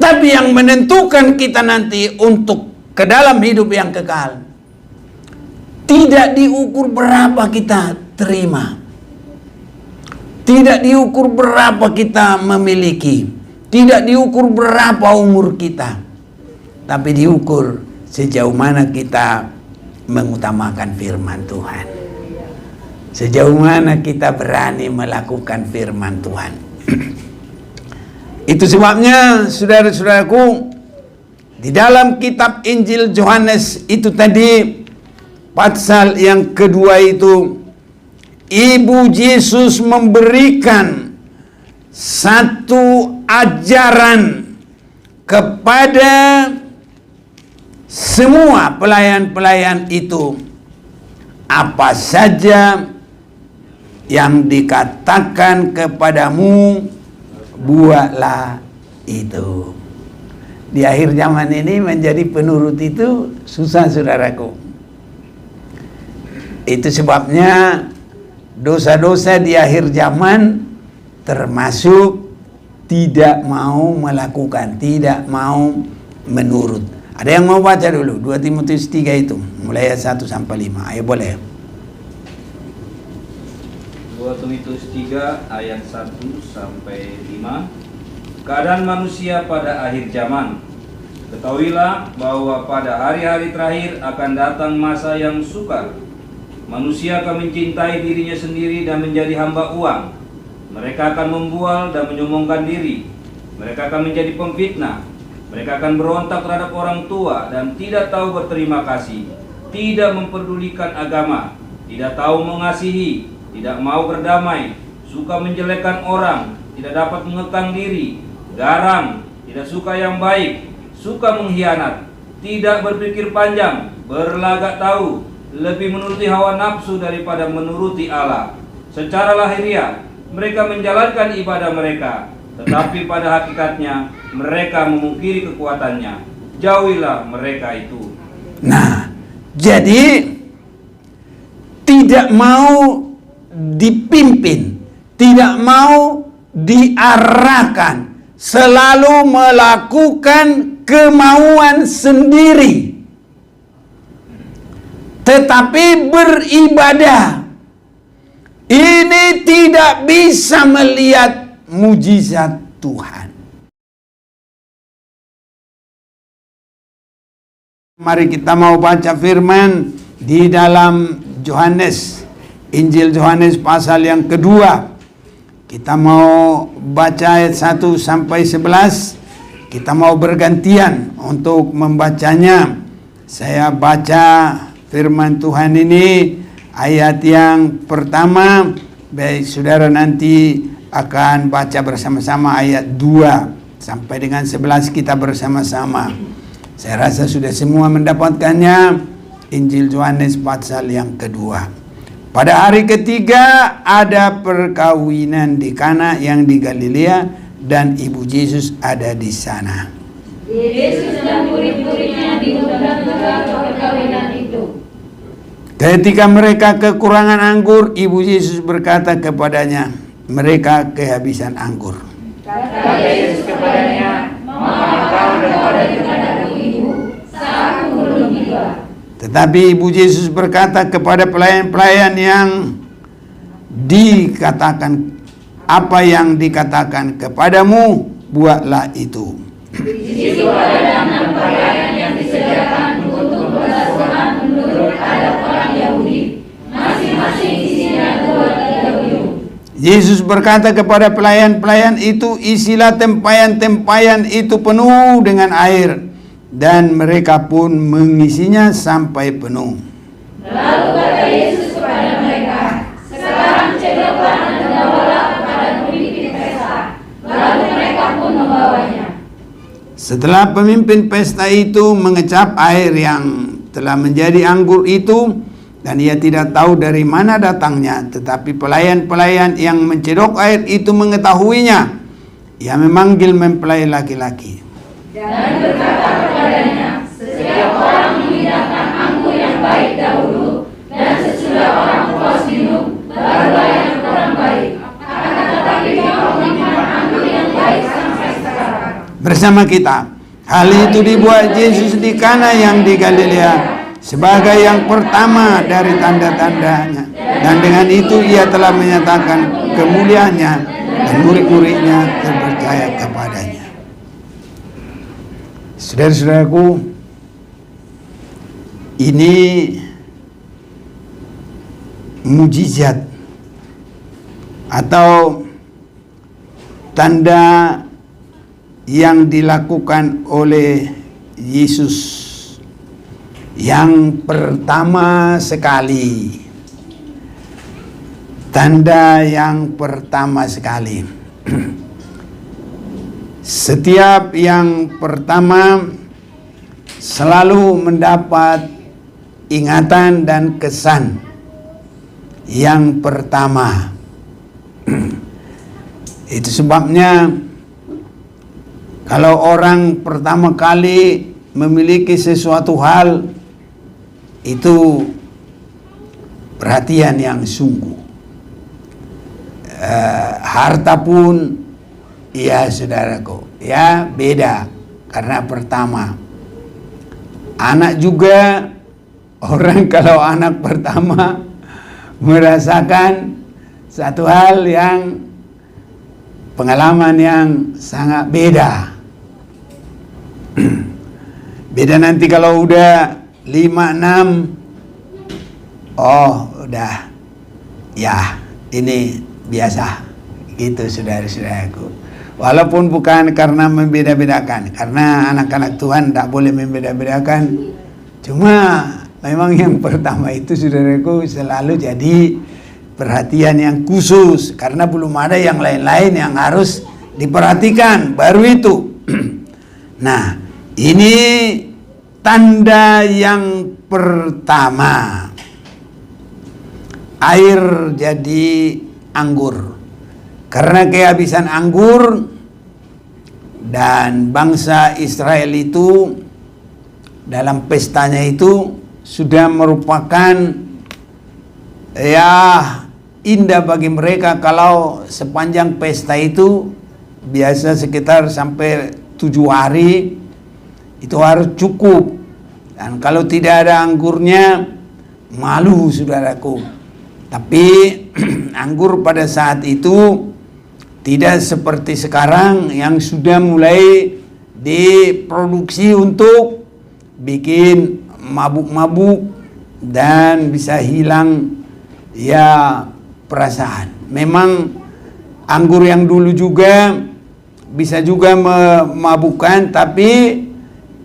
Tapi yang menentukan kita nanti untuk ke dalam hidup yang kekal, tidak diukur berapa kita terima, tidak diukur berapa kita memiliki, tidak diukur berapa umur kita, tapi diukur sejauh mana kita mengutamakan firman Tuhan, sejauh mana kita berani melakukan firman Tuhan. Itu sebabnya saudara-saudaraku, di dalam kitab Injil Yohanes itu tadi, pasal yang kedua itu, Ibu Yesus memberikan satu ajaran kepada semua pelayan-pelayan itu. Apa saja yang dikatakan kepadamu, buatlah itu. Di akhir zaman ini menjadi penurut itu susah, saudaraku. Itu sebabnya dosa-dosa di akhir zaman termasuk tidak mau melakukan, tidak mau menurut. Ada yang mau baca dulu 2 Timotius 3 itu, mulai ayat 1 sampai 5. Ayo boleh. 2 Timotius 3 ayat 1 sampai 5. Keadaan manusia pada akhir zaman. Ketahuilah bahwa pada hari-hari terakhir akan datang masa yang sukar. Manusia akan mencintai dirinya sendiri dan menjadi hamba uang. Mereka akan membual dan menyombongkan diri. Mereka akan menjadi pemfitnah. Mereka akan berontak terhadap orang tua dan tidak tahu berterima kasih, tidak memperdulikan agama, tidak tahu mengasihi, tidak mau berdamai, suka menjelekkan orang, tidak dapat mengekang diri, garang, tidak suka yang baik, suka mengkhianat, tidak berpikir panjang, berlagak tahu, lebih menuruti hawa nafsu daripada menuruti Allah. Secara lahiriah mereka menjalankan ibadah mereka, tetapi pada hakikatnya mereka memungkiri kekuatannya. Jauhilah mereka itu. Nah, jadi tidak mau dipimpin, tidak mau diarahkan, selalu melakukan kemauan sendiri, tetapi beribadah. Ini tidak bisa melihat mujizat Tuhan. Mari kita mau baca firman di dalam Yohanes, Injil Yohanes pasal yang kedua. Kita mau baca ayat 1 sampai 11. Kita mau bergantian untuk membacanya. Saya baca firman Tuhan ini, ayat yang pertama. Baik, saudara nanti akan baca bersama-sama ayat 2 sampai dengan 11 kita bersama-sama. Saya rasa sudah semua mendapatkannya. Injil Yohanes pasal yang kedua. Pada hari ketiga ada perkawinan di Kana yang di Galilea, dan ibu Yesus ada di sana. Yesus dan murid-muridnya diundang juga ke perkawinan itu. Ketika mereka kekurangan anggur, ibu Yesus berkata kepadanya, mereka kehabisan anggur. Kata Yesus kepadanya, "Maaf kau daripada ibu, saatku belum tiba." Tetapi ibu Yesus berkata kepada pelayan-pelayan yang dikatakan, apa yang dikatakan kepadamu, buatlah itu. Di situ ada 6 pelayan yang disediakan untuk belas-kasihan menurut adat orang Yahudi. Masing-masing isinya 2-3 biung. Yesus berkata kepada pelayan-pelayan itu, isilah tempayan-tempayan itu penuh dengan air. Dan mereka pun mengisinya sampai penuh. Lalu kata Yesus kepada mereka, "Sekarang cedoklah dan bawalah kepada pemimpin pesta." Lalu mereka pun membawanya. Setelah pemimpin pesta itu mengecap air yang telah menjadi anggur itu, dan ia tidak tahu dari mana datangnya, tetapi pelayan-pelayan yang mencedok air itu mengetahuinya. Ia memanggil mempelai laki-laki Dan berkata kepadanya, "Setiap orang menghidangkan anggur yang baik dahulu, dan sesudah orang puas minum, barulah yang kurang baik. Akan tetapi kau menyimpan anggur yang baik sampai sekarang." bersama kita. Hal itu dibuat Yesus di Kana yang di Galilea sebagai yang pertama dari tanda-tandanya, dan dengan itu ia telah menyatakan kemuliaannya dan murid-muridnya terpercaya kepadanya. Saudara-saudaraku, ini mujizat atau tanda yang dilakukan oleh Yesus yang pertama sekali. Tanda yang pertama sekali. Setiap yang pertama selalu mendapat ingatan dan kesan yang pertama. Itu sebabnya kalau orang pertama kali memiliki sesuatu hal, itu perhatian yang sungguh. Harta pun, ya saudaraku, ya beda karena pertama. Anak juga, orang kalau anak pertama merasakan satu hal yang pengalaman yang sangat beda. Beda nanti kalau udah 5-6, oh udah, ya ini biasa gitu saudara-saudaraku. Walaupun bukan karena membeda-bedakan, karena anak-anak Tuhan tidak boleh membeda-bedakan, cuma memang yang pertama itu saudaraku selalu jadi perhatian yang khusus, karena belum ada yang lain-lain yang harus diperhatikan, baru itu. Nah, ini tanda yang pertama. Air jadi anggur. Karena kehabisan anggur, dan bangsa Israel itu dalam pestanya itu sudah merupakan ya indah bagi mereka kalau sepanjang pesta itu biasa sekitar sampai 7 hari itu harus cukup, dan kalau tidak ada anggurnya malu saudaraku. Tapi anggur pada saat itu tidak seperti sekarang yang sudah mulai diproduksi untuk bikin mabuk-mabuk dan bisa hilang ya perasaan. Memang anggur yang dulu juga bisa juga memabukkan, tapi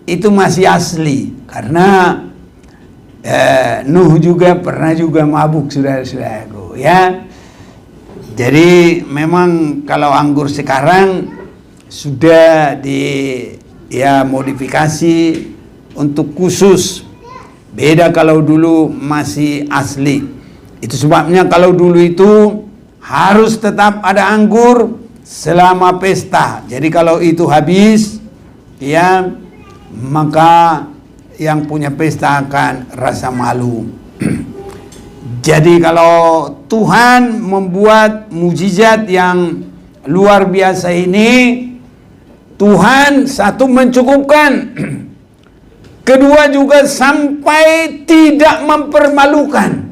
itu masih asli karena Nuh juga pernah juga mabuk saudara-saudaraku ya. Jadi memang kalau anggur sekarang sudah modifikasi untuk khusus, beda kalau dulu masih asli. Itu sebabnya kalau dulu itu harus tetap ada anggur selama pesta. Jadi kalau itu habis ya, maka yang punya pesta akan rasa malu. Jadi kalau Tuhan membuat mujizat yang luar biasa ini, Tuhan satu mencukupkan, kedua juga sampai tidak mempermalukan.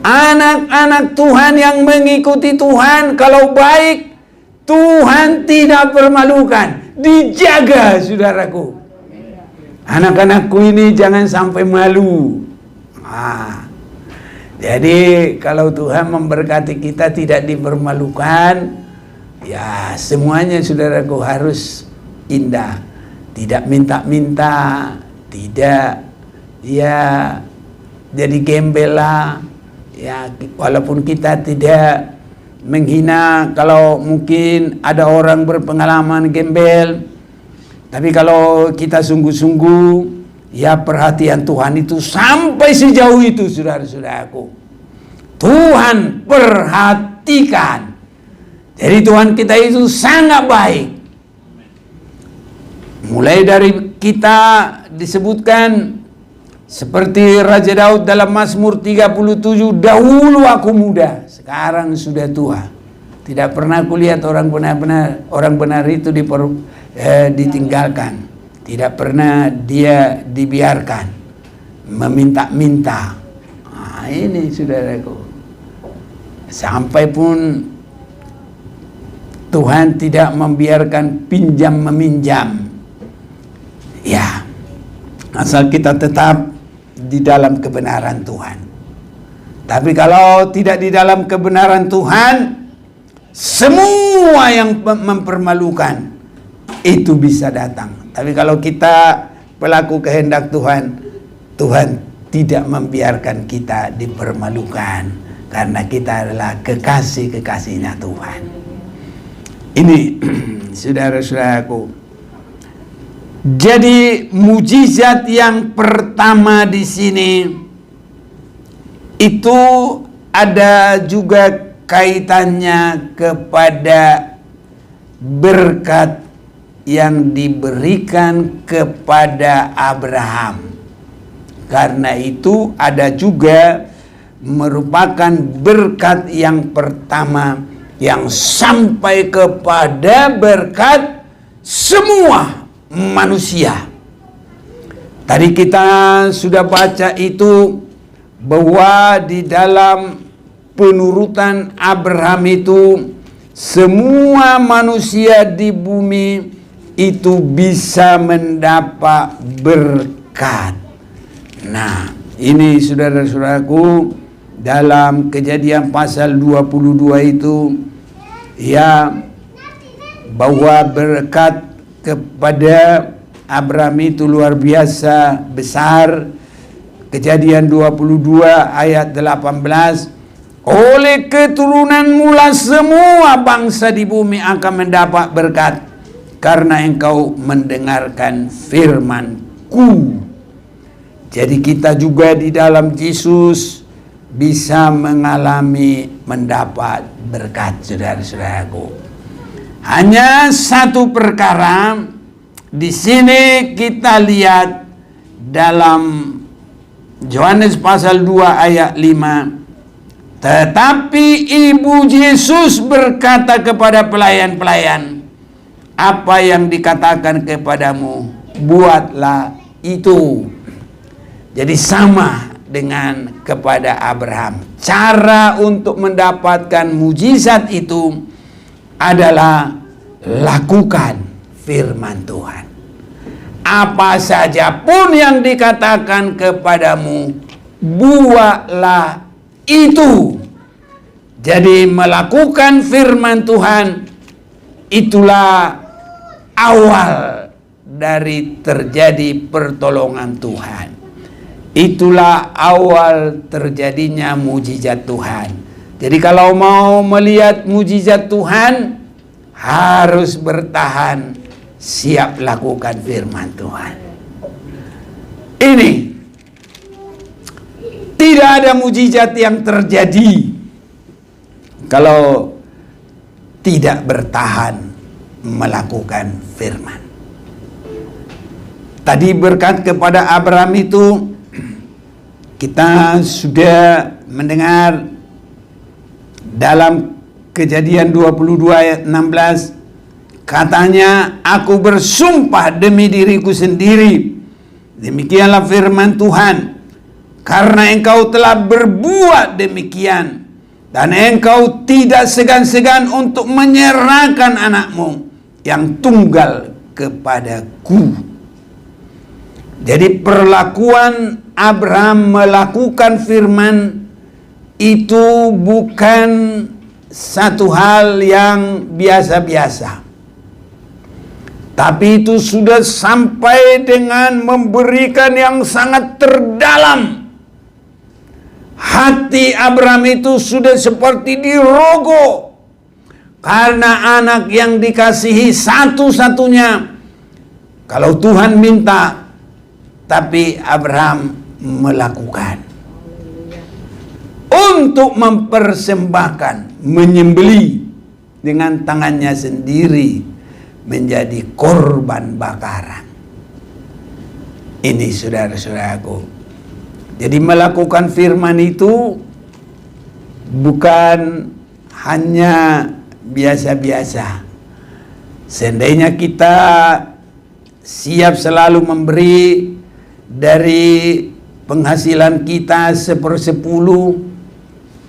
Anak-anak Tuhan yang mengikuti Tuhan kalau baik, Tuhan tidak permalukan, dijaga saudaraku. Anak-anakku ini jangan sampai malu. Jadi kalau Tuhan memberkati kita tidak dipermalukan, ya semuanya saudaraku harus indah. Tidak minta-minta, tidak ya jadi gembel lah. Ya walaupun kita tidak menghina kalau mungkin ada orang berpengalaman gembel, tapi kalau kita sungguh-sungguh, ya perhatian Tuhan itu sampai sejauh itu saudara-saudaraku. Tuhan perhatikan. Jadi Tuhan kita itu sangat baik. Mulai dari kita disebutkan seperti Raja Daud dalam Mazmur 37, dahulu aku muda, sekarang sudah tua, Tidak pernah kulihat orang benar itu ditinggalkan. Tidak pernah dia dibiarkan meminta-minta. Nah, ini saudaraku. Sampai pun Tuhan tidak membiarkan pinjam meminjam. Ya, asal kita tetap di dalam kebenaran Tuhan. Tapi kalau tidak di dalam kebenaran Tuhan, semua yang mempermalukan itu bisa datang. Tapi kalau kita pelaku kehendak Tuhan, Tuhan tidak membiarkan kita dipermalukan, karena kita adalah kekasih-kekasihnya Tuhan. Ini saudara-saudaraku. Jadi mujizat yang pertama di sini itu ada juga kaitannya kepada berkat yang diberikan kepada Abraham. Karena itu ada juga merupakan berkat yang pertama yang sampai kepada berkat semua manusia. Tadi kita sudah baca itu bahwa di dalam penurutan Abraham itu semua manusia di bumi itu bisa mendapat berkat. Nah, ini saudara-saudaraku, dalam Kejadian pasal 22 itu ya, bahwa berkat kepada Abraham itu luar biasa besar. Kejadian 22 ayat 18, oleh keturunanmu lah semua bangsa di bumi akan mendapat berkat, karena engkau mendengarkan firman-Ku. Jadi kita juga di dalam Yesus bisa mengalami mendapat berkat, saudara-saudaraku. Hanya satu perkara di sini kita lihat dalam Yohanes pasal 2 ayat 5. Tetapi ibu Yesus berkata kepada pelayan-pelayan, apa yang dikatakan kepadamu, buatlah itu. Jadi sama dengan kepada Abraham. Cara untuk mendapatkan mujizat itu adalah lakukan firman Tuhan. Apa saja pun yang dikatakan kepadamu, buatlah itu. Jadi melakukan firman Tuhan itulah awal dari terjadi pertolongan Tuhan. Itulah awal terjadinya mujizat Tuhan. Jadi kalau mau melihat mujizat Tuhan, harus bertahan, siap lakukan firman Tuhan. Ini tidak ada mujizat yang terjadi kalau tidak bertahan melakukan firman. Tadi berkat kepada Abraham itu kita sudah mendengar dalam Kejadian 22 ayat 16, katanya, aku bersumpah demi diriku sendiri, demikianlah firman Tuhan, karena engkau telah berbuat demikian, dan engkau tidak segan-segan untuk menyerahkan anakmu yang tunggal kepadaku. Jadi perlakuan Abraham melakukan firman itu bukan satu hal yang biasa-biasa, tapi itu sudah sampai dengan memberikan yang sangat terdalam. Hati Abraham itu sudah seperti dirogoh, karena anak yang dikasihi satu-satunya. Kalau Tuhan minta, tapi Abraham melakukan untuk mempersembahkan, menyembelih dengan tangannya sendiri menjadi korban bakaran. Ini saudara-saudaraku. Jadi melakukan firman itu bukan hanya biasa-biasa. Seandainya kita siap selalu memberi dari penghasilan kita 1/10,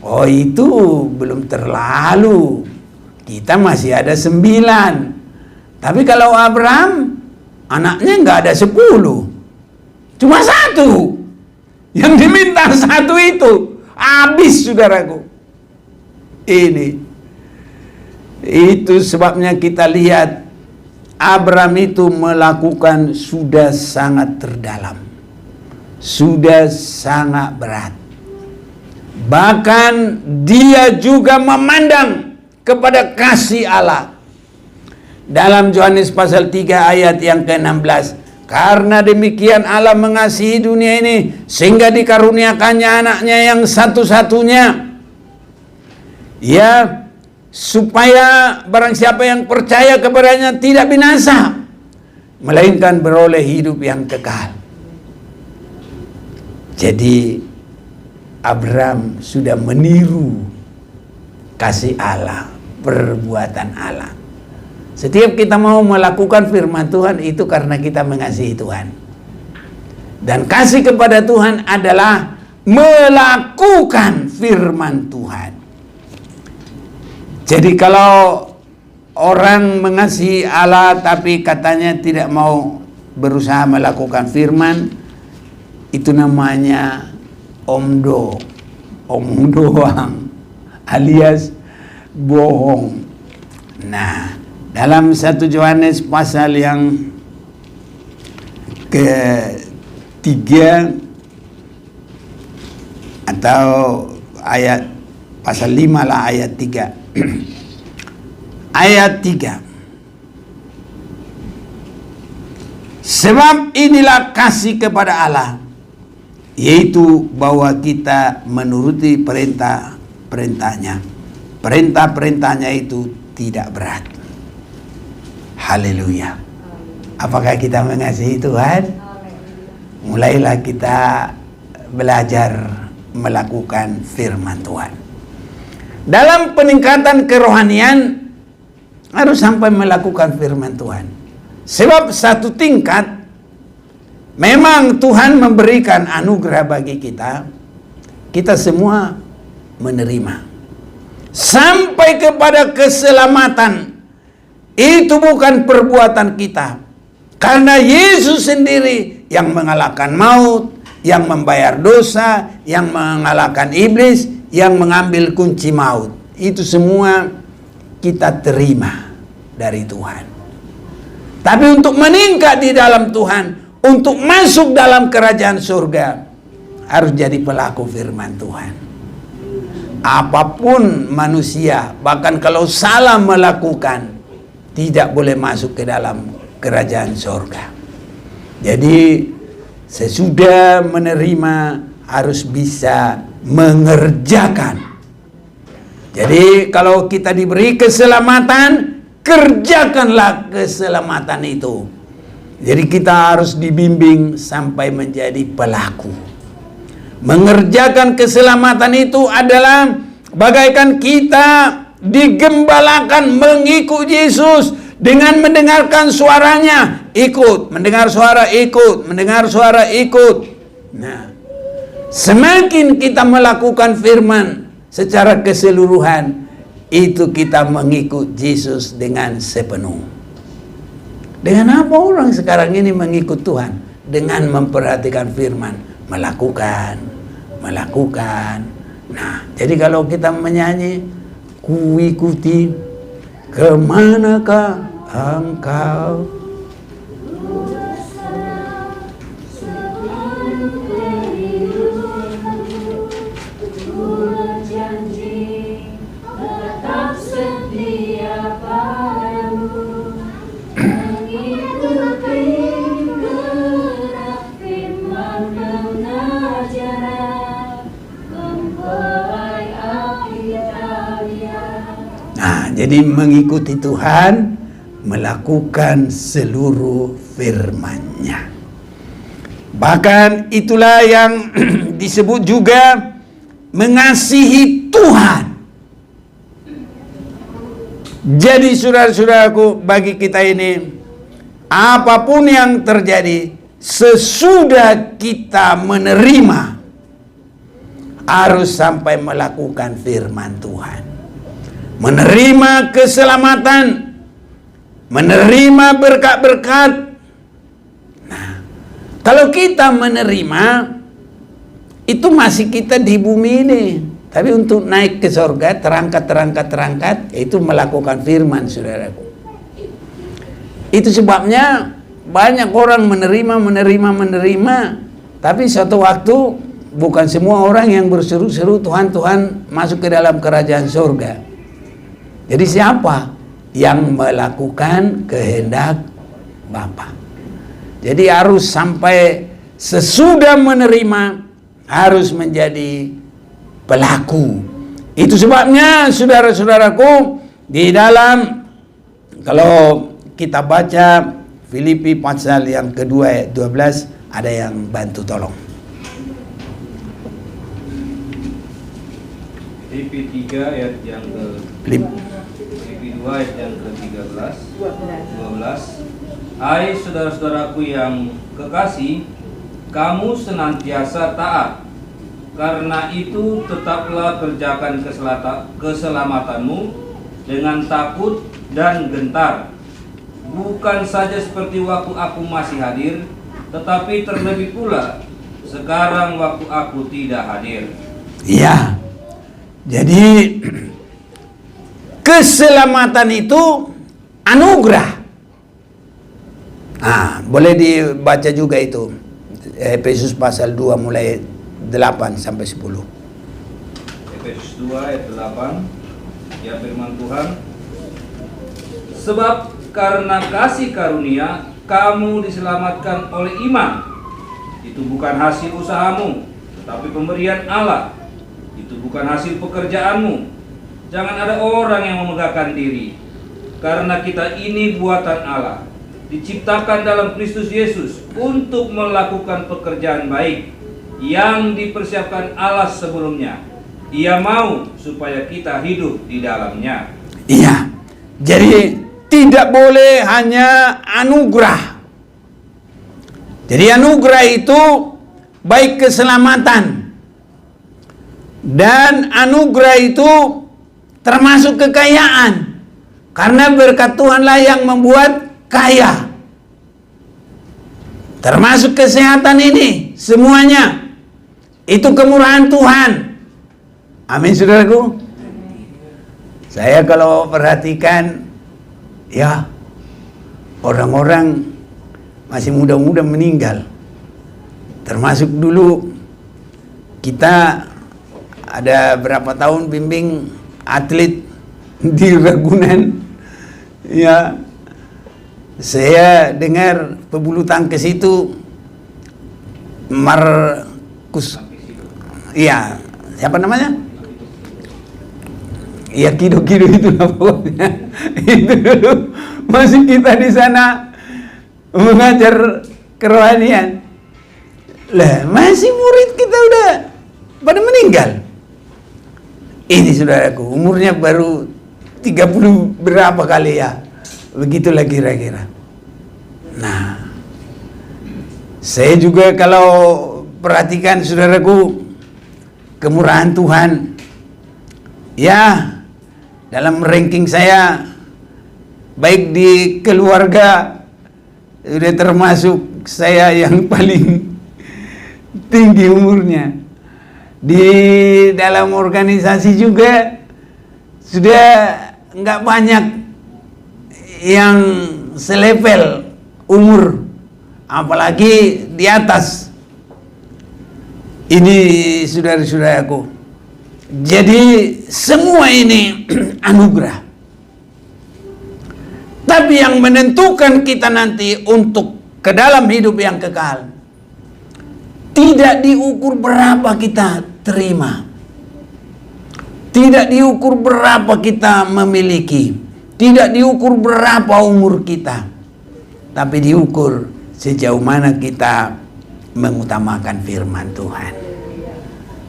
oh itu belum terlalu. Kita masih ada 9. Tapi kalau Abraham, anaknya nggak ada 10, cuma 1. Yang diminta 1 itu habis, saudaraku. Itu sebabnya kita lihat Abraham itu melakukan sudah sangat terdalam, sudah sangat berat. Bahkan dia juga memandang kepada kasih Allah. Dalam Yohanes pasal 3 ayat yang ke-16, karena demikian Allah mengasihi dunia ini sehingga dikaruniakannya anaknya yang satu-satunya, ya, supaya barang siapa yang percaya kepadanya tidak binasa, melainkan beroleh hidup yang kekal. Jadi Abraham sudah meniru kasih Allah, perbuatan Allah. Setiap kita mau melakukan firman Tuhan itu karena kita mengasihi Tuhan. Dan kasih kepada Tuhan adalah melakukan firman Tuhan. Jadi kalau orang mengasihi Allah tapi katanya tidak mau berusaha melakukan firman, itu namanya omdo, omong doang, alias bohong. Nah, dalam 1 Yohanes pasal yang ke-3 atau ayat pasal 5 lah, ayat 3. Ayat 3. Sebab inilah kasih kepada Allah, yaitu bahwa kita menuruti perintah-perintahnya. Perintah-perintahnya itu tidak berat. Haleluya. Apakah kita mengasihi Tuhan? Mulailah kita belajar melakukan firman Tuhan. Dalam peningkatan kerohanian harus sampai melakukan firman Tuhan. Sebab satu tingkat memang Tuhan memberikan anugerah bagi kita, kita semua menerima. Sampai kepada keselamatan, itu bukan perbuatan kita. Karena Yesus sendiri yang mengalahkan maut, yang membayar dosa, yang mengalahkan iblis, yang mengambil kunci maut. Itu semua kita terima dari Tuhan. Tapi untuk meningkat di dalam Tuhan, untuk masuk dalam kerajaan surga, harus jadi pelaku firman Tuhan. Apapun manusia, bahkan kalau salah melakukan, tidak boleh masuk ke dalam kerajaan surga. Jadi sesudah menerima harus bisa mengerjakan. Jadi kalau kita diberi keselamatan, kerjakanlah keselamatan itu. Jadi kita harus dibimbing sampai menjadi pelaku. Mengerjakan keselamatan itu adalah bagaikan kita digembalakan mengikut Yesus dengan mendengarkan suaranya, ikut, mendengar suara ikut, mendengar suara ikut. Nah, semakin kita melakukan firman secara keseluruhan, itu kita mengikut Yesus dengan sepenuh. Dengan apa orang sekarang ini mengikut Tuhan? Dengan memperhatikan firman, melakukan. Nah, jadi kalau kita menyanyi, ku ikuti kemanakah engkau, jadi mengikuti Tuhan, melakukan seluruh firman-Nya. Bahkan itulah yang disebut juga mengasihi Tuhan. Jadi saudara-saudaraku, bagi kita ini, apapun yang terjadi, sesudah kita menerima, harus sampai melakukan firman Tuhan. Menerima keselamatan, menerima berkat-berkat. Nah, kalau kita menerima, itu masih kita di bumi ini. Tapi untuk naik ke surga, terangkat, itu melakukan firman, saudaraku. Itu sebabnya banyak orang menerima, tapi suatu waktu bukan semua orang yang berseru-seru Tuhan, Tuhan masuk ke dalam kerajaan surga. Jadi siapa yang melakukan kehendak Bapa? Jadi harus sampai sesudah menerima, harus menjadi pelaku. Itu sebabnya saudara-saudaraku, di dalam, kalau kita baca Filipi pasal yang kedua ayat 12, ada yang bantu tolong. Filipi 3 ayat yang ke Filipi 2 ayat yang ke-13 12. Hai saudara-saudaraku yang kekasih, kamu senantiasa taat. Karena itu tetaplah kerjakan keselamatanmu dengan takut dan gentar. Bukan saja seperti waktu aku masih hadir, tetapi terlebih pula sekarang waktu aku tidak hadir. Iya. Jadi keselamatan itu anugerah. Boleh dibaca juga itu. Efesus pasal 2 mulai 8 sampai 10. Efesus 2 ayat 8. Ya, firman Tuhan. Sebab karena kasih karunia kamu diselamatkan oleh iman. Itu bukan hasil usahamu, tetapi pemberian Allah. Itu bukan hasil pekerjaanmu. Jangan ada orang yang memegahkan diri. Karena kita ini buatan Allah, diciptakan dalam Kristus Yesus untuk melakukan pekerjaan baik yang dipersiapkan Allah sebelumnya. Ia mau supaya kita hidup di dalamnya. Iya. Jadi tidak boleh hanya anugerah. Jadi anugerah itu baik keselamatan, dan anugerah itu termasuk kekayaan. Karena berkat Tuhanlah yang membuat kaya. Termasuk kesehatan ini, semuanya itu kemurahan Tuhan. Amin, saudaraku. Saya kalau perhatikan, ya, orang-orang masih muda-muda meninggal. Termasuk dulu kita ada berapa tahun bimbing atlet di Ragunan. Ya, saya dengar pebulu tangkis itu Markus, iya, siapa namanya? Ya, Kido-Kido itu lah pokoknya. Itu dulu masih kita di sana mengajar kerohanian. Lah, masih murid kita udah pada meninggal. Ini saudaraku, umurnya baru 30 berapa kali ya. Begitulah kira-kira. Nah, saya juga kalau perhatikan saudaraku, kemurahan Tuhan. Ya, dalam ranking saya, baik di keluarga, sudah termasuk saya yang paling tinggi umurnya. Di dalam organisasi juga sudah nggak banyak yang selevel umur, apalagi di atas. Ini saudara-saudaraku. Jadi semua ini anugerah. Tapi yang menentukan kita nanti untuk ke dalam hidup yang kekal, tidak diukur berapa kita terima, tidak diukur berapa kita memiliki, tidak diukur berapa umur kita, tapi diukur sejauh mana kita mengutamakan firman Tuhan,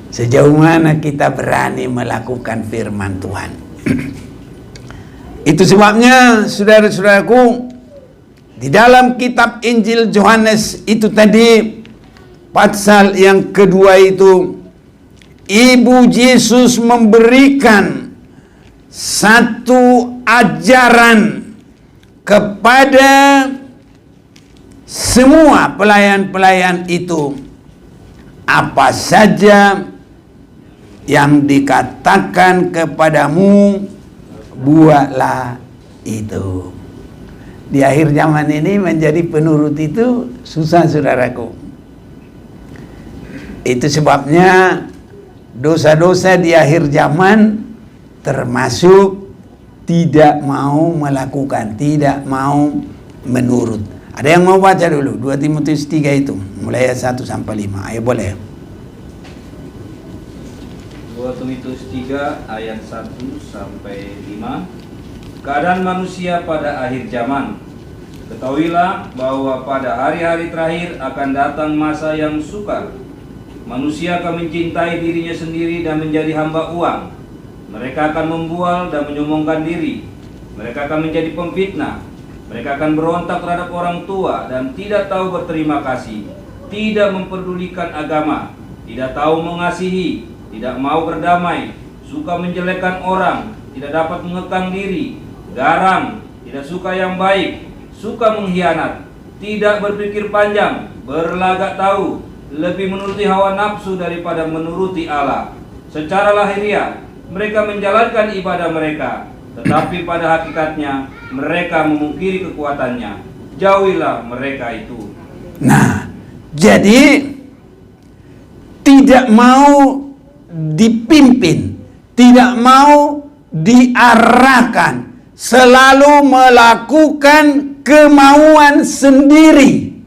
sejauh mana kita berani melakukan firman Tuhan. Itu sebabnya saudara-saudaraku, di dalam kitab Injil Yohanes itu tadi, pasal yang kedua itu, Ibu Yesus memberikan satu ajaran kepada semua pelayan-pelayan itu. Apa saja yang dikatakan kepadamu, buatlah itu. Di akhir zaman ini menjadi penurut itu susah, saudaraku. Itu sebabnya dosa-dosa di akhir zaman termasuk tidak mau melakukan, tidak mau menurut. Ada yang mau baca dulu 2 Timotius 3 itu, mulai ayat 1 sampai 5. Ayo boleh. 2 Timotius 3 ayat 1 sampai 5. Keadaan manusia pada akhir zaman. Ketahuilah bahwa pada hari-hari terakhir akan datang masa yang sukar. Manusia akan mencintai dirinya sendiri dan menjadi hamba uang. Mereka akan membual dan menyombongkan diri. Mereka akan menjadi pemfitnah. Mereka akan berontak terhadap orang tua dan tidak tahu berterima kasih, tidak memperdulikan agama, tidak tahu mengasihi, tidak mau berdamai, suka menjelekkan orang, tidak dapat mengekang diri, garang, tidak suka yang baik, suka mengkhianat, tidak berpikir panjang, berlagak tahu, lebih menuruti hawa nafsu daripada menuruti Allah. Secara lahiriah mereka menjalankan ibadah mereka, tetapi pada hakikatnya mereka memungkiri kekuatannya. Jauhilah mereka itu. Nah, jadi tidak mau dipimpin, tidak mau diarahkan, selalu melakukan kemauan sendiri,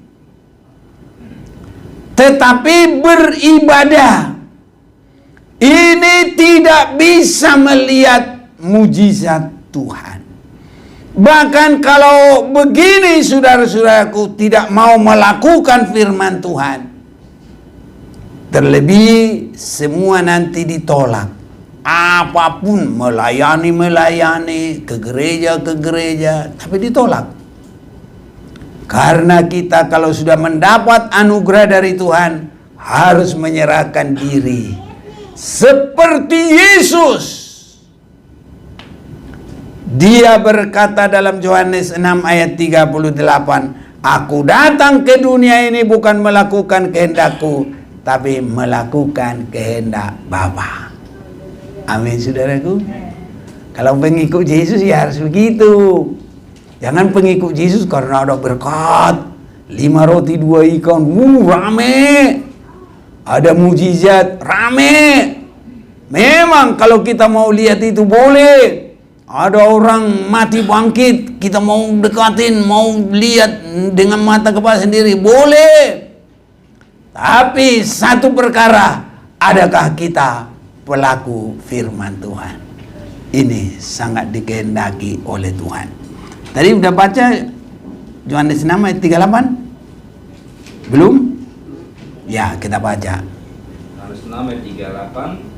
tetapi beribadah. Ini tidak bisa melihat mujizat Tuhan. Bahkan kalau begini, saudara-saudaraku, tidak mau melakukan firman Tuhan, terlebih semua nanti ditolak. Apapun, melayani, ke gereja, tapi ditolak. Karena kita kalau sudah mendapat anugerah dari Tuhan, harus menyerahkan diri. Seperti Yesus. Dia berkata dalam Yohanes 6 ayat 38, Aku datang ke dunia ini bukan melakukan kehendakku, tapi melakukan kehendak Bapa. Amin, saudaraku. Kalau pengikut Yesus ya harus begitu. Jangan pengikut Yesus karena ada berkat, 5 roti 2 ikan, rame. Ada mujizat, rame. Memang kalau kita mau lihat itu boleh. Ada orang mati bangkit, kita mau dekatin, mau lihat dengan mata kepala sendiri, boleh. Tapi satu perkara, adakah kita pelaku firman Tuhan? Ini sangat dikehendaki oleh Tuhan. Tadi udah baca Yohanes 6 ayat 38? Belum? Ya, kita baca. Yohanes 6 ayat 38.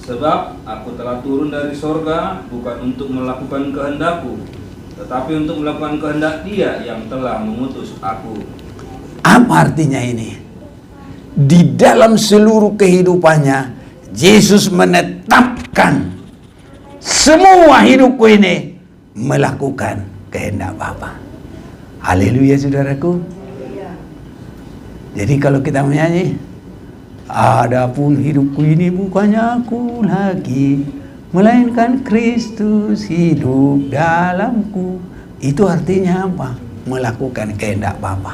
Sebab aku telah turun dari sorga bukan untuk melakukan kehendakku, tetapi untuk melakukan kehendak Dia yang telah mengutus aku. Apa artinya ini? Di dalam seluruh kehidupannya, Yesus menetapkan semua hidupku ini melakukan kehendak Bapa. Haleluya, saudaraku. Jadi kalau kita menyanyi, Adapun hidupku ini bukannya aku lagi, melainkan Kristus hidup dalamku. Itu artinya apa? Melakukan kehendak Bapa.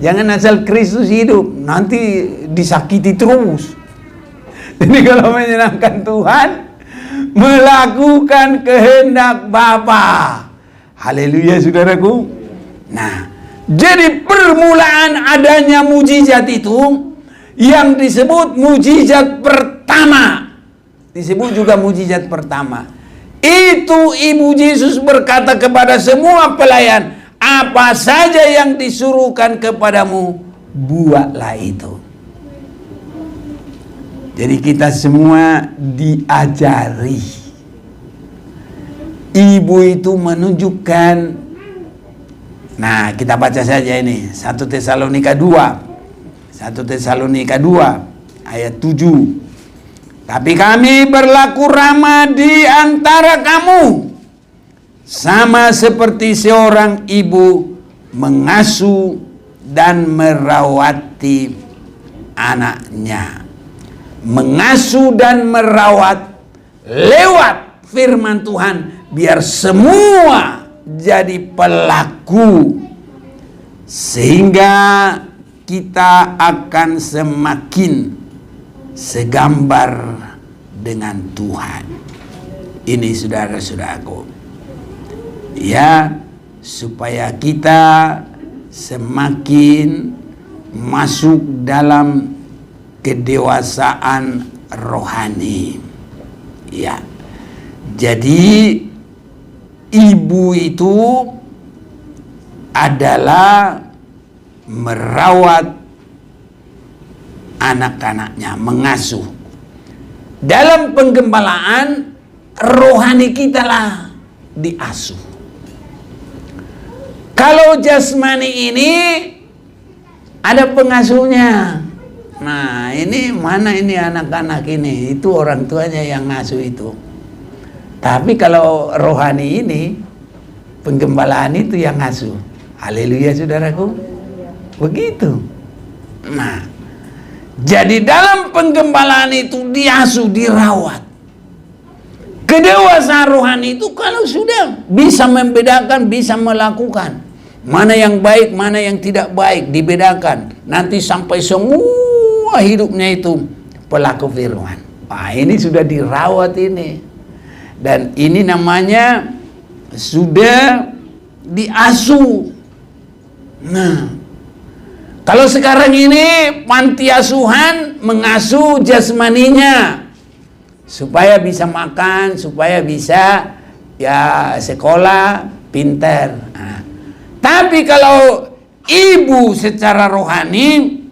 Jangan asal Kristus hidup, nanti disakiti terus. Jadi kalau menyenangkan Tuhan, melakukan kehendak Bapa. Haleluya, saudaraku. Nah, jadi permulaan adanya mujizat itu yang disebut mujizat pertama. Disebut juga mujizat pertama. Itu Ibu Yesus berkata kepada semua pelayan, apa saja yang disuruhkan kepadamu, buatlah itu. Jadi kita semua diajari ibu itu menunjukkan. Nah, kita baca saja ini 1 Tesalonika 2 ayat 7. Tapi kami berlaku ramah di antara kamu, sama seperti seorang ibu mengasuh dan merawati anaknya. Mengasuh dan merawat lewat firman Tuhan, biar semua jadi pelaku, sehingga kita akan semakin segambar dengan Tuhan. Ini saudara-saudaraku, ya, supaya kita semakin masuk dalam kedewasaan rohani. Ya, jadi ibu itu adalah merawat anak-anaknya, mengasuh. Dalam penggembalaan rohani kita lah diasuh. Kalau jasmani ini ada pengasuhnya. Nah, ini mana ini anak-anak ini? Itu orang tuanya yang ngasuh itu. Tapi kalau rohani ini, penggembalaan itu yang ngasuh. Haleluya, saudaraku. Begitu. Nah, jadi dalam penggembalaan itu diasuh, dirawat. Kedewasaan rohani itu kalau sudah bisa membedakan, bisa melakukan. Mana yang baik, mana yang tidak baik, dibedakan. Nanti sampai semua hidupnya itu pelaku firman. Wah, ini sudah dirawat ini. Dan ini namanya sudah diasuh. Nah, kalau sekarang ini panti asuhan mengasuh jasmaninya supaya bisa makan, supaya bisa ya sekolah, pintar. Nah, tapi kalau ibu secara rohani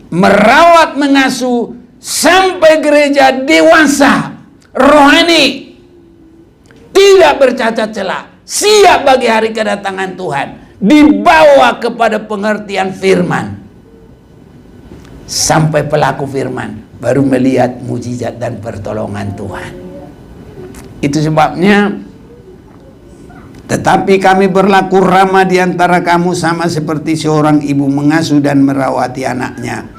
merawat, mengasuh sampai gereja dewasa rohani, tidak bercacat celah, siap bagi hari kedatangan Tuhan, dibawa kepada pengertian firman, sampai pelaku firman baru melihat mujizat dan pertolongan Tuhan. Itu sebabnya, tetapi kami berlaku ramah di antara kamu sama seperti seorang ibu mengasuh dan merawati anaknya.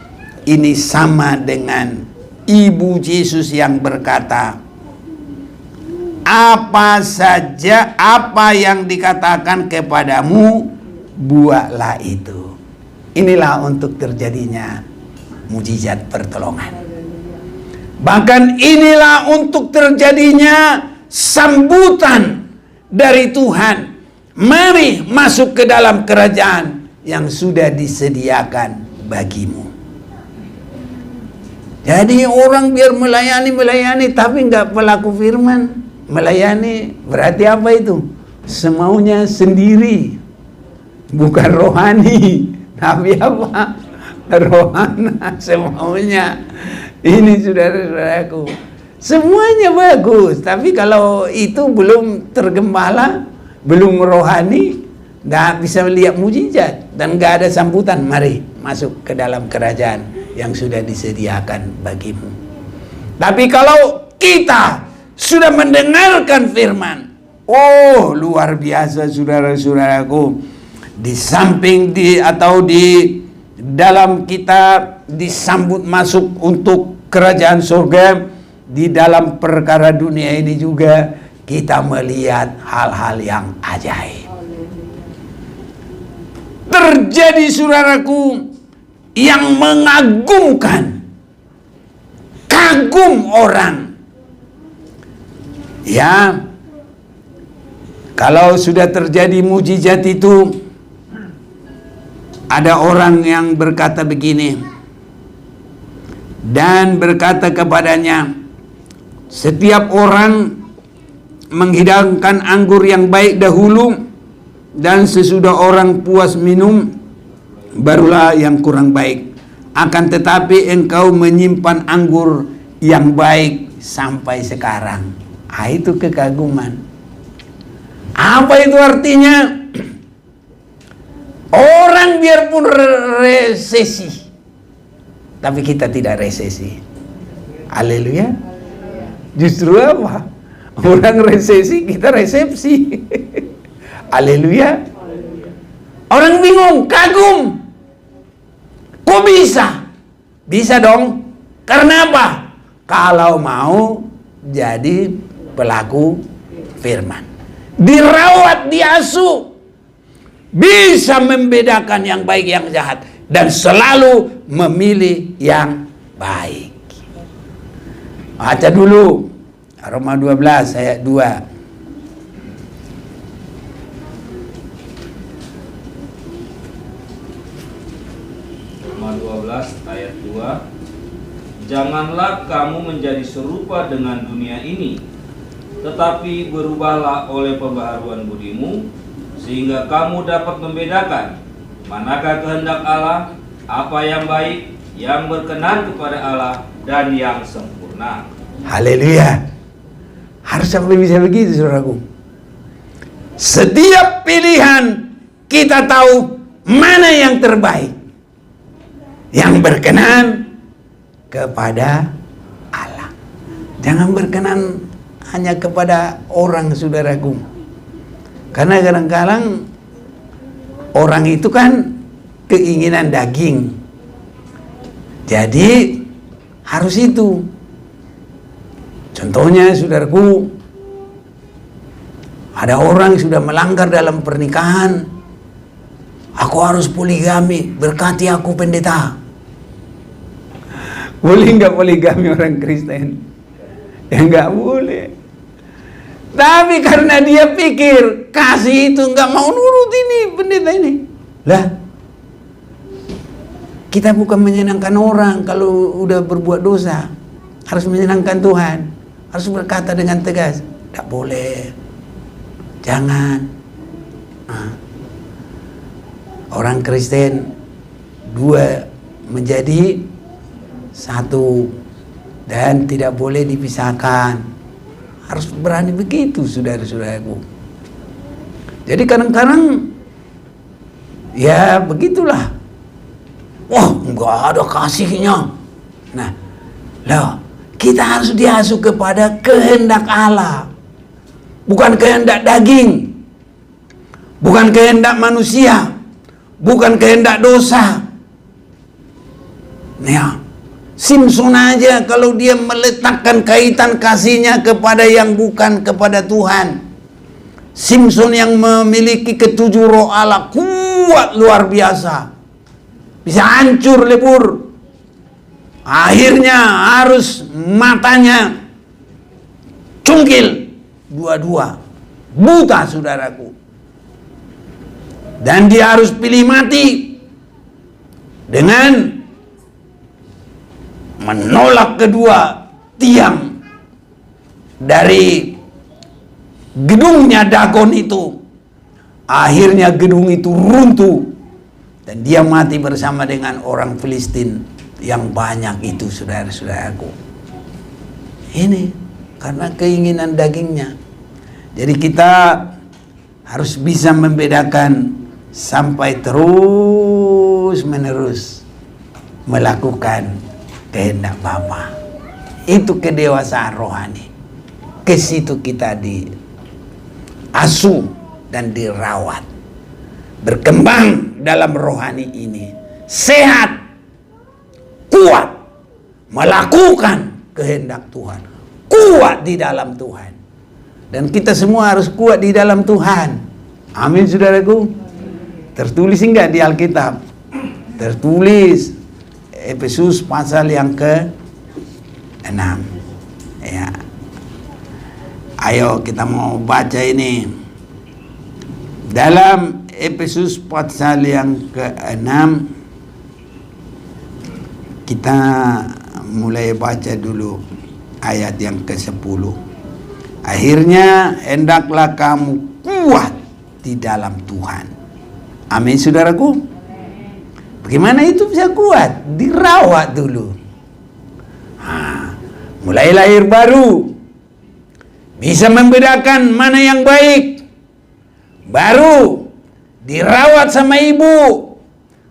Ini sama dengan ibu Yesus yang berkata, apa saja apa yang dikatakan kepadamu, buatlah itu. Inilah untuk terjadinya mujizat pertolongan. Bahkan inilah untuk terjadinya sambutan dari Tuhan. Mari masuk ke dalam kerajaan yang sudah disediakan bagimu. Jadi orang biar melayani tapi nggak pelaku firman. Melayani berarti apa itu? Semaunya sendiri. Bukan rohani, tapi apa? Rohana, semaunya. Ini saudara-saudaraku, semuanya bagus, tapi kalau itu belum tergembala, belum rohani, nggak bisa melihat mujizat dan nggak ada sambutan. Mari masuk ke dalam kerajaan yang sudah disediakan bagimu. Tapi kalau kita sudah mendengarkan firman, oh luar biasa saudara-saudaraku. Di samping di dalam kita disambut masuk untuk kerajaan surga, di dalam perkara dunia ini juga kita melihat hal-hal yang ajaib. Terjadi saudaraku yang mengagumkan, kagum orang. Ya, kalau sudah terjadi mujizat itu, ada orang yang berkata begini, dan berkata kepadanya, setiap orang menghidangkan anggur yang baik dahulu, dan sesudah orang puas minum, barulah yang kurang baik. Akan tetapi engkau menyimpan anggur yang baik sampai sekarang. Itu kekaguman. Apa itu artinya? Orang biarpun resesi, tapi kita tidak resesi. Haleluya. Justru apa? Orang resesi, kita resepsi. Haleluya. Orang bingung, kagum. Kok bisa? Bisa dong. Karena apa? Kalau mau jadi pelaku firman, dirawat, diasuh, bisa membedakan yang baik yang jahat, dan selalu memilih yang baik. Baca dulu Roma 12 ayat 2. Roma 12 ayat 2. Janganlah kamu menjadi serupa dengan dunia ini, tetapi berubahlah oleh pembaharuan budimu, sehingga kamu dapat membedakan manakah kehendak Allah, apa yang baik, yang berkenan kepada Allah, dan yang sempurna. Haleluya. Harus sampai bisa begitu, saudaraku. Setiap pilihan kita tahu mana yang terbaik, yang berkenan kepada Allah. Jangan berkenan hanya kepada orang, saudaraku. Karena kadang-kadang orang itu kan keinginan daging. Jadi harus itu. Contohnya, saudaraku, ada orang sudah melanggar dalam pernikahan. Aku harus poligami, berkati aku pendeta. Boleh nggak poligami orang Kristen? Ya nggak boleh. Tapi karena dia pikir kasih itu nggak mau nurut ini pendeta ini. Lah, kita bukan menyenangkan orang kalau udah berbuat dosa. Harus menyenangkan Tuhan. Harus berkata dengan tegas, tidak boleh, jangan. Orang Kristen dua menjadi satu dan tidak boleh dipisahkan. Harus berani begitu, saudara-saudaraku. Jadi kadang-kadang ya begitulah. Wah, nggak ada kasihnya. Nah, loh, kita harus diasuh kepada kehendak Allah, bukan kehendak daging, bukan kehendak manusia, bukan kehendak dosa. Ya, Simpson aja kalau dia meletakkan kaitan kasihnya kepada yang bukan kepada Tuhan. Simpson yang memiliki ketujuh roh Allah kuat luar biasa, bisa hancur lebur. Akhirnya harus matanya cungkil dua-dua, buta, saudaraku. Dan dia harus pilih mati dengan menolak kedua tiang dari gedungnya Dagon itu. Akhirnya gedung itu runtuh dan dia mati bersama dengan orang Filistin yang banyak itu, saudara-saudaraku. Ini karena keinginan dagingnya. Jadi kita harus bisa membedakan sampai terus menerus melakukan kehendak Bapa. Itu kedewasaan rohani. Ke situ kita diasuh dan dirawat, berkembang dalam rohani ini, sehat, kuat, melakukan kehendak Tuhan, kuat di dalam Tuhan. Dan kita semua harus kuat di dalam Tuhan. Amin, saudaraku. Tertulis enggak di Alkitab? Tertulis Efesus pasal yang ke-6. Ya. Ayo kita mau baca ini. Dalam Efesus pasal yang ke-6 kita mulai baca dulu ayat yang ke-10. Akhirnya hendaklah kamu kuat di dalam Tuhan. Amin, saudaraku. Bagaimana itu bisa kuat? Dirawat dulu. Mulai lahir baru, bisa membedakan mana yang baik, baru dirawat sama ibu.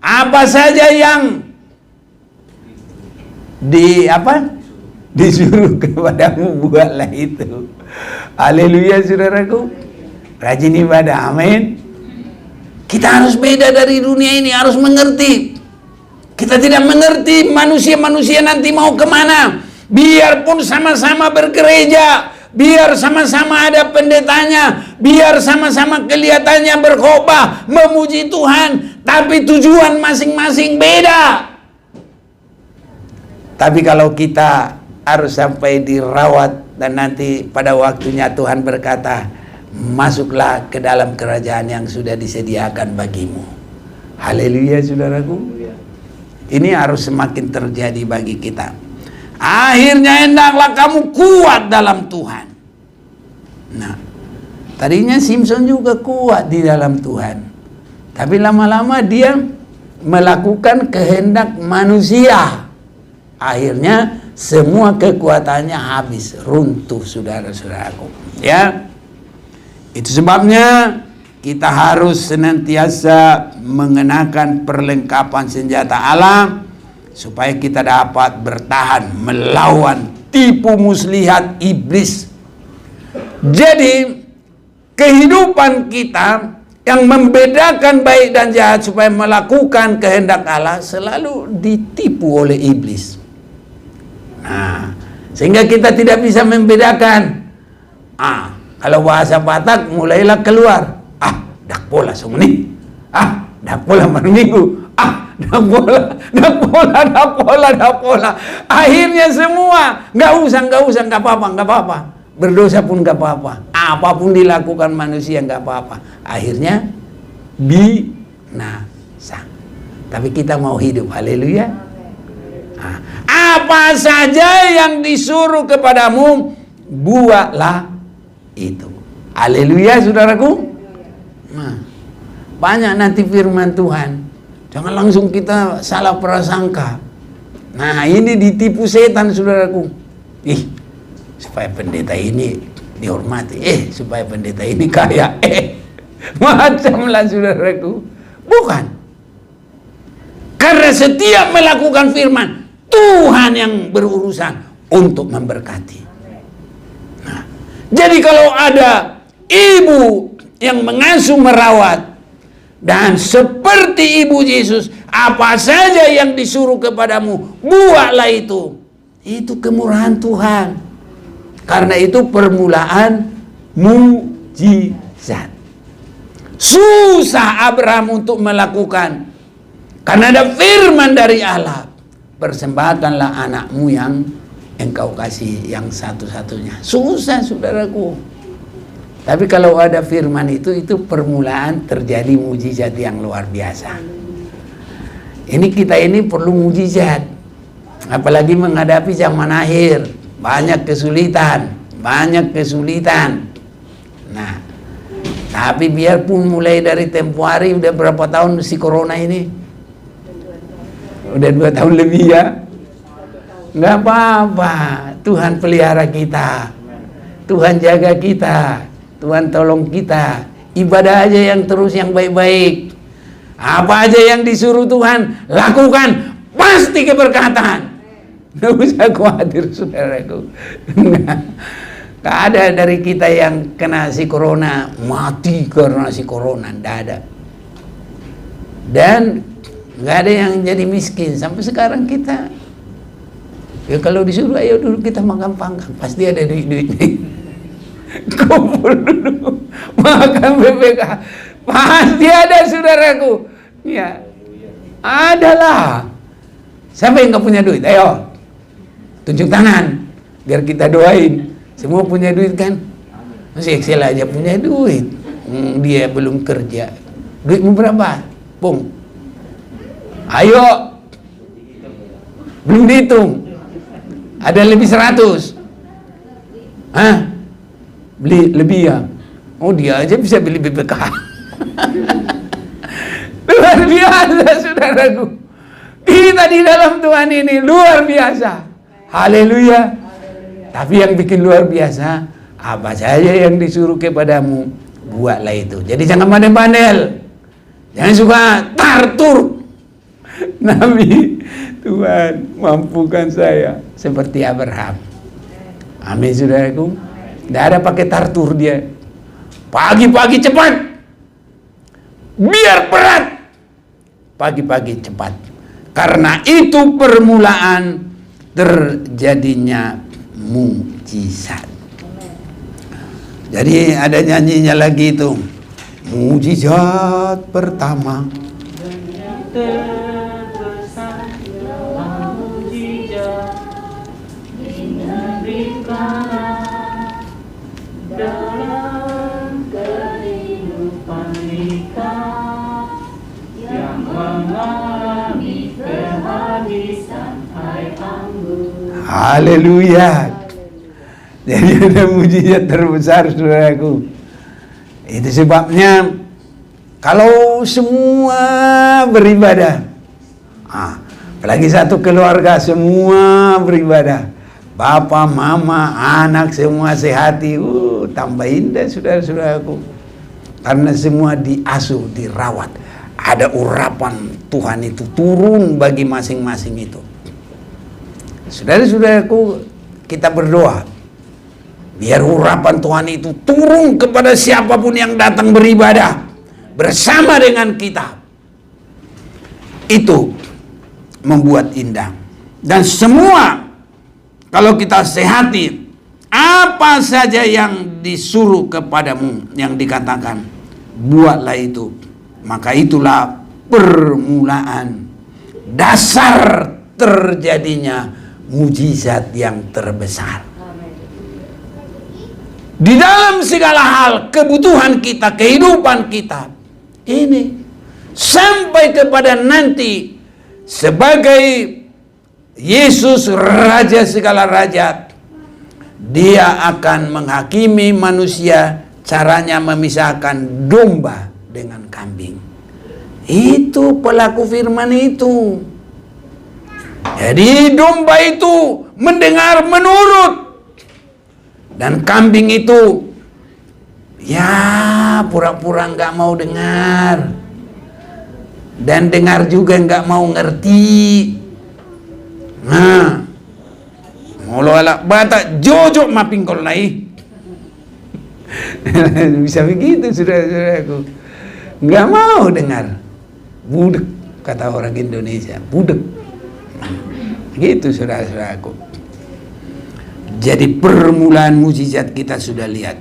Apa saja yang disuruh kepadamu, buatlah itu. Haleluya, saudaraku. Rajin ibadah, amin. Kita harus beda dari dunia ini, harus mengerti. Kita tidak mengerti manusia-manusia nanti mau kemana. Biarpun sama-sama bergereja, biar sama-sama ada pendetanya, biar sama-sama kelihatannya berkhotbah, memuji Tuhan, tapi tujuan masing-masing beda. Tapi kalau kita harus sampai dirawat dan nanti pada waktunya Tuhan berkata, masuklah ke dalam kerajaan yang sudah disediakan bagimu. Haleluya, saudaraku. Ini harus semakin terjadi bagi kita. Akhirnya hendaklah kamu kuat dalam Tuhan. Nah, tadinya Simpson juga kuat di dalam Tuhan, tapi lama-lama dia melakukan kehendak manusia. Akhirnya semua kekuatannya habis, runtuh, saudara-saudaraku. Ya, itu sebabnya kita harus senantiasa mengenakan perlengkapan senjata Allah supaya kita dapat bertahan melawan tipu muslihat iblis. Jadi kehidupan kita yang membedakan baik dan jahat supaya melakukan kehendak Allah selalu ditipu oleh iblis. Nah, sehingga kita tidak bisa membedakan. Kalau bahasa Batak mulailah keluar. Dak pola sumuni. Dak pola malam minggu. Dak pola. Akhirnya semua nggak usah, nggak apa-apa. Berdosa pun nggak apa-apa. Apapun dilakukan manusia nggak apa-apa. Akhirnya binasa. Tapi kita mau hidup. Haleluya. Apa saja yang disuruh kepadamu, buatlah itu. Haleluya, saudaraku. Nah, banyak nanti firman Tuhan. Jangan langsung kita salah prasangka. Nah, ini ditipu setan, saudaraku. Supaya pendeta ini dihormati. Supaya pendeta ini kaya. Macamlah, saudaraku. Bukan. Karena setiap melakukan firman, Tuhan yang berurusan untuk memberkati. Nah, jadi kalau ada ibu yang mengasuh merawat dan seperti ibu Yesus, apa saja yang disuruh kepadamu, buatlah itu. Itu kemurahan Tuhan. Karena itu permulaan mujizat. Susah Abraham untuk melakukan, karena ada firman dari Allah, persembahkanlah anakmu yang engkau kasih yang satu-satunya. Susah, saudaraku. Tapi kalau ada firman itu permulaan terjadi mujizat yang luar biasa. Ini kita ini perlu mujizat. Apalagi menghadapi zaman akhir. Banyak kesulitan. Nah, tapi biarpun mulai dari tempo hari, udah berapa tahun si corona ini? Udah 2 tahun lebih ya. Nggak apa-apa. Tuhan pelihara kita. Tuhan jaga kita. Tuhan tolong kita. Ibadah aja yang terus yang baik-baik. Apa aja yang disuruh Tuhan lakukan, pasti keberkatan. Nggak usah khawatir, saudaraku. Nggak ada dari kita yang kena si corona mati karena si corona. Nggak ada. Dan nggak ada yang jadi miskin sampai sekarang kita. Ya kalau disuruh ayo dulu kita makan panggang, pasti ada duit-duitnya. Kumpul dulu makan BPK, pasti ada, saudaraku. Ya, adalah. Siapa yang nggak punya duit? Ayo tunjuk tangan biar kita doain. Semua punya duit kan? Masih Excel aja punya duit. Dia belum kerja. Duitmu berapa, Pung? Ayo, belum dihitung. Ada lebih 100. Beli lebih ya? Oh, dia aja bisa beli BPK. Luar biasa, saudaraku. Kita di dalam Tuhan ini luar biasa. Haleluya. Tapi yang bikin luar biasa, apa saja yang disuruh kepadamu, buatlah itu. Jadi jangan bandel-bandel, jangan suka tartur. Nabi, Tuhan mampukan saya seperti Abraham. Amin saudaraku. Tidak ada pakai tartur dia. Pagi-pagi cepat, biar berat, pagi-pagi cepat. Karena itu permulaan terjadinya mujizat. Jadi ada nyanyinya lagi itu, mujizat pertama. Dalam kehidupan kita yang mengalami kehabisan air anggur. Haleluya. Jadi ada mujizat terbesar saudaraku. Itu sebabnya kalau semua beribadah, apalagi satu keluarga semua beribadah, Bapak, mama, anak semua sehati, tambah indah saudara-saudaraku. Karena semua diasuh, dirawat. Ada urapan Tuhan itu turun bagi masing-masing itu. Saudara-saudaraku, kita berdoa, biar urapan Tuhan itu turun kepada siapapun yang datang beribadah bersama dengan kita. Itu membuat indah. Dan semua, kalau kita sehati, apa saja yang disuruh kepadamu, yang dikatakan, buatlah itu. Maka itulah permulaan, dasar terjadinya mujizat yang terbesar. Di dalam segala hal, kebutuhan kita, kehidupan kita, ini sampai kepada nanti sebagai Yesus Raja segala raja, dia akan menghakimi manusia, caranya memisahkan domba dengan kambing. Itu pelaku firman itu. Jadi domba itu mendengar, menurut, dan kambing itu ya pura-pura nggak mau dengar, dan dengar juga nggak mau ngerti. Nah, molo alak bata jojo mapingkol naik. Bisa begitu saudara-saudaraku. Nggak mau dengar. Budek, kata orang Indonesia. Budek. Gitu saudara-saudaraku. Jadi permulaan mujizat kita sudah lihat.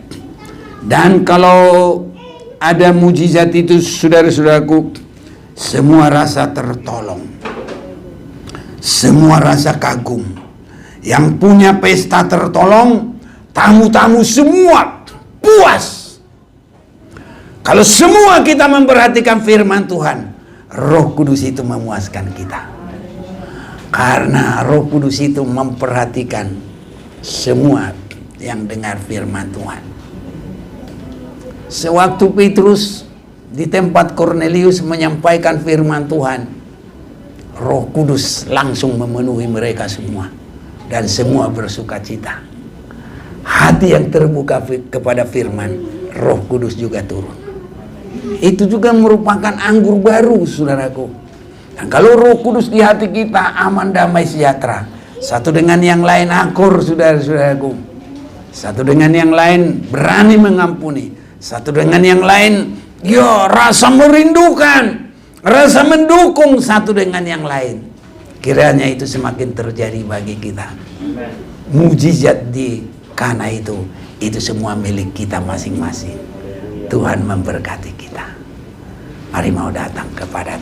Dan kalau ada mujizat itu saudara-saudaraku, semua rasa tertolong. Semua rasa kagum. Yang punya pesta tertolong, tamu-tamu semua puas. Kalau semua kita memperhatikan firman Tuhan, Roh Kudus itu memuaskan kita. Karena Roh Kudus itu memperhatikan semua yang dengar firman Tuhan. Sewaktu Petrus di tempat Kornelius menyampaikan firman Tuhan, Roh Kudus langsung memenuhi mereka semua. Dan semua bersuka cita. Hati yang terbuka kepada firman, Roh Kudus juga turun. Itu juga merupakan anggur baru, saudaraku. Dan kalau Roh Kudus di hati kita, aman, damai, sejahtera. Satu dengan yang lain akur, saudara-saudaraku. Satu dengan yang lain berani mengampuni. Satu dengan yang lain, rasa merindukan, rasa mendukung satu dengan yang lain. Kiranya itu semakin terjadi bagi kita. Mujizat di Kana itu semua milik kita masing-masing. Tuhan memberkati kita. Mari mau datang kepada